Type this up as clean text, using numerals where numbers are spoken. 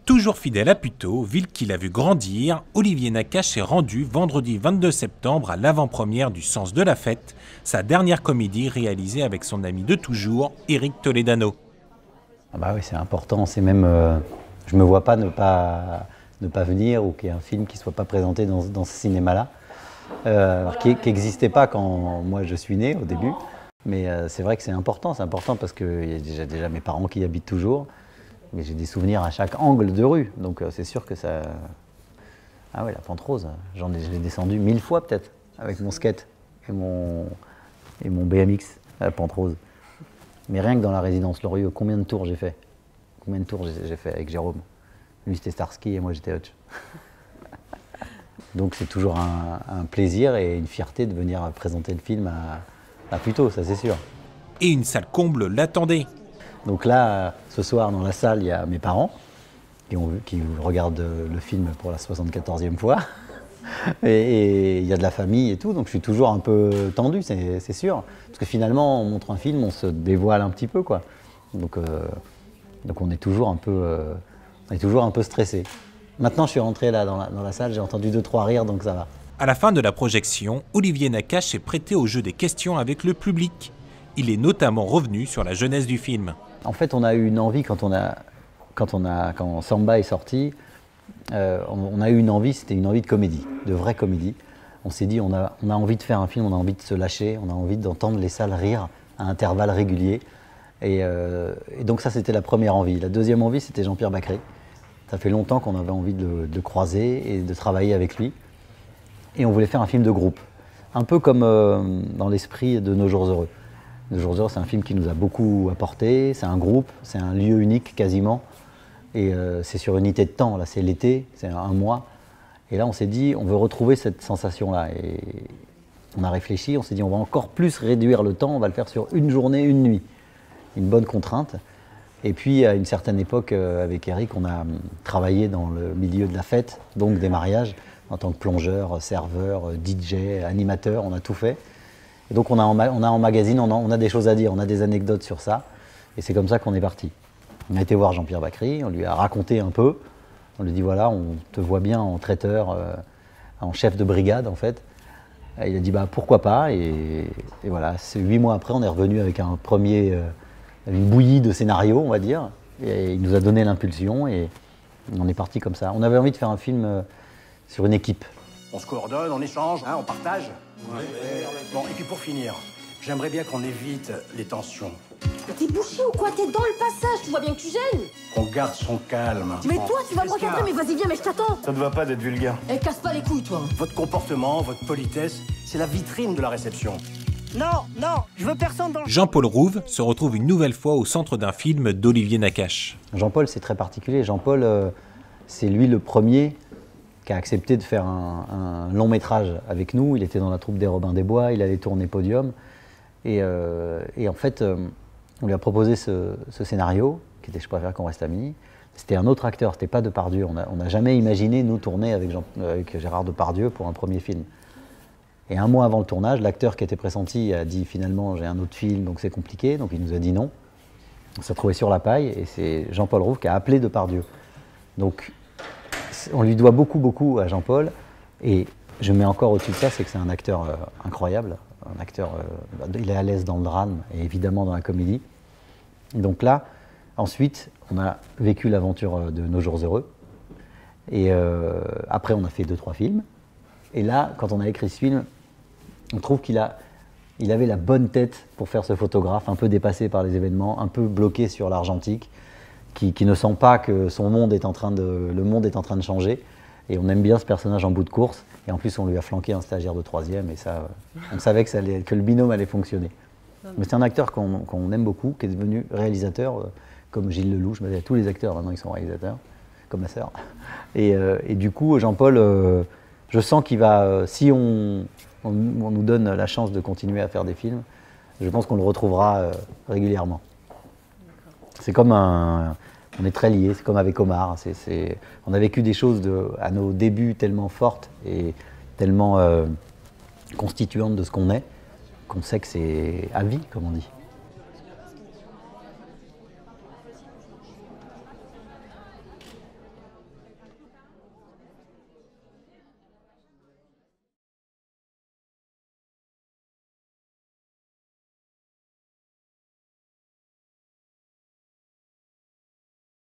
Toujours fidèle à Puteaux, ville qu'il a vu grandir, Olivier Nakache s'est rendu vendredi 22 septembre à l'avant-première du Sens de la Fête, sa dernière comédie réalisée avec son ami de toujours, Éric Toledano. Ah bah oui, c'est important, c'est même... je me vois pas ne pas venir ou qu'il y ait un film qui ne soit pas présenté dans ce cinéma-là, qui n'existait pas quand moi je suis né au début. Mais c'est vrai que c'est important parce qu'il y a déjà mes parents qui y habitent toujours. Mais j'ai des souvenirs à chaque angle de rue, donc c'est sûr que ça... Ah ouais, la Pente Rose, je l'ai descendu 1000 fois peut-être, avec mon skate et mon BMX à la Pente Rose. Mais rien que dans la résidence Loriot, combien de tours j'ai fait? Combien de tours j'ai fait avec Jérôme? Lui c'était Starsky et moi j'étais Hutch. Donc c'est toujours un plaisir et une fierté de venir présenter le film à Puteaux, ça c'est sûr. Et une salle comble l'attendait. Donc là, ce soir, dans la salle, il y a mes parents qui regardent le film pour la 74e fois. Et il y a de la famille et tout, donc je suis toujours un peu tendu, c'est sûr. Parce que finalement, on montre un film, on se dévoile un petit peu, quoi. Donc on est toujours un peu stressé. Maintenant, je suis rentré là dans la salle, j'ai entendu 2-3 rires, donc ça va. À la fin de la projection, Olivier Nakache s'est prêté au jeu des questions avec le public. Il est notamment revenu sur la jeunesse du film. En fait, on a eu une envie quand Samba est sorti, on a eu une envie, c'était une envie de comédie, de vraie comédie. On s'est dit, on a envie de faire un film, on a envie de se lâcher, on a envie d'entendre les salles rire à intervalles réguliers. Et donc ça, c'était la première envie. La deuxième envie, c'était Jean-Pierre Bacry. Ça fait longtemps qu'on avait envie de le croiser et de travailler avec lui. Et on voulait faire un film de groupe, un peu comme dans l'esprit de Nos Jours Heureux. Nos Jours Heureux, c'est un film qui nous a beaucoup apporté, c'est un groupe, c'est un lieu unique quasiment, et c'est sur une unité de temps, là c'est l'été, c'est un mois, et là on s'est dit on veut retrouver cette sensation-là, et on a réfléchi, on s'est dit on va encore plus réduire le temps, on va le faire sur une journée, une nuit, une bonne contrainte. Et puis à une certaine époque avec Eric, on a travaillé dans le milieu de la fête, donc des mariages, en tant que plongeur, serveur, DJ, animateur, on a tout fait. Et donc on a emmagasiné, on a des choses à dire, on a des anecdotes sur ça. Et c'est comme ça qu'on est parti. On a été voir Jean-Pierre Bacry, on lui a raconté un peu. On lui a dit voilà, on te voit bien en traiteur, en chef de brigade en fait. Et il a dit bah pourquoi pas. Et voilà, 8 mois après, on est revenu avec une bouillie de scénarios, on va dire. Et il nous a donné l'impulsion et on est parti comme ça. On avait envie de faire un film sur une équipe. On se coordonne, on échange, hein, on partage. Ouais. Bon, et puis pour finir, j'aimerais bien qu'on évite les tensions. Mais t'es bouché ou quoi? T'es dans le passage, tu vois bien que tu gênes. Qu'on garde son calme. Mais toi, tu vas me recadrer, mais vas-y, viens, mais je t'attends. Ça te va pas d'être vulgaire. Eh, casse pas les couilles, toi. Votre comportement, votre politesse, c'est la vitrine de la réception. Non, je veux personne dans le... Jean-Paul Rouve se retrouve une nouvelle fois au centre d'un film d'Olivier Nakache. Jean-Paul, c'est très particulier. Jean-Paul, c'est lui le premier qui a accepté de faire un long métrage avec nous. Il était dans la troupe des Robins des Bois, il allait tourner Podium. Et en fait, on lui a proposé ce scénario, qui était Je préfère qu'on reste amis. C'était un autre acteur, c'était pas Depardieu. On n'a jamais imaginé nous tourner avec Gérard Depardieu pour un premier film. Et un mois avant le tournage, l'acteur qui était pressenti a dit finalement j'ai un autre film, donc c'est compliqué. Donc il nous a dit non. On s'est retrouvé sur la paille et c'est Jean-Paul Rouve qui a appelé Depardieu. Donc on lui doit beaucoup à Jean-Paul. Et je mets encore au-dessus de ça, c'est que c'est un acteur incroyable. Un acteur, il est à l'aise dans le drame et évidemment dans la comédie. Et donc là, ensuite, on a vécu l'aventure de Nos Jours Heureux. Et après, on a fait 2-3 films. Et là, quand on a écrit ce film, on trouve qu'il avait la bonne tête pour faire ce photographe, un peu dépassé par les événements, un peu bloqué sur l'argentique, qui ne sent pas que le monde est en train de changer. Et on aime bien ce personnage en bout de course. Et en plus, on lui a flanqué un stagiaire de 3e. Et ça, on savait que le binôme allait fonctionner. Mais c'est un acteur qu'on aime beaucoup, qui est devenu réalisateur, comme Gilles Lelouch. Mais tous les acteurs, maintenant, ils sont réalisateurs, comme ma sœur. Et du coup, Jean-Paul, je sens qu'il va, si on nous donne la chance de continuer à faire des films, je pense qu'on le retrouvera régulièrement. C'est comme on est très liés, c'est comme avec Omar. On a vécu des choses à nos débuts tellement fortes et tellement constituantes de ce qu'on est, qu'on sait que c'est à vie, comme on dit.